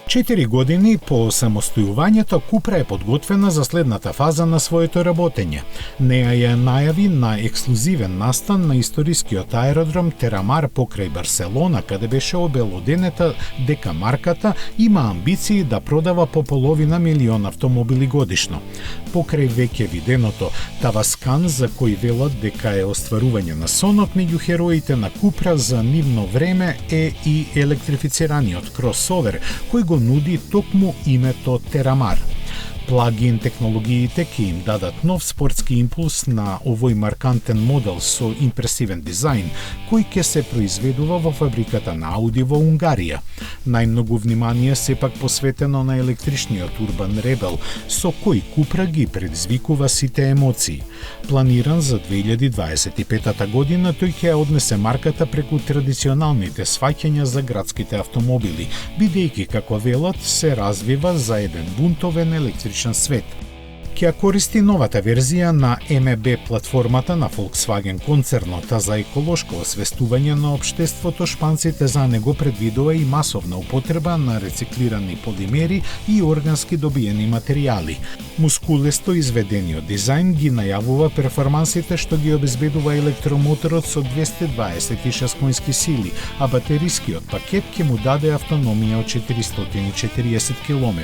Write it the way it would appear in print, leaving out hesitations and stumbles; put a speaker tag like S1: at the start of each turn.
S1: 4 години по самостојувањето, Купра е подготвена за следната фаза на своето работење. Неа ја најави на ексклузивен настан на историскиот аеродром Терамар покрај Барселона, каде беше обелоденета дека марката има амбиции да продава по половина милион автомобили годишно. Покрај веќе виденото Таваскан, за кој велат дека е остварување на сонот меѓу хероите на Купра за нивно време, е и електрифицираниот кросовер, кој го нуди токму името Терамар. Плагин технологиите ќе им дадат нов спортски импулс на овој маркантен модел со импресивен дизајн, кој ќе се произведува во фабриката на Ауди во Унгарија. Најмногу внимание сепак посветено на електричниот Урбан Ребел, со кој Купра ги предизвикува сите емоции. Планиран за 2025 година, тој ќе однесе марката преку традиционалните сваќања за градските автомобили, бидејќи, како велат, се развива за еден бунтовен електричен свет. Ќе користи новата верзија на MEB платформата на Volkswagen концернот, а за еколошко освестување на општеството шпанците за него предвидува и масовна употреба на рециклирани полимери и органски добиени материјали. Мускулесто изведениот дизајн ги најавува перформансите што ги обезбедува електромоторот со 226 конски сили, а батерискиот пакет ќе му даде автономија од 440 км.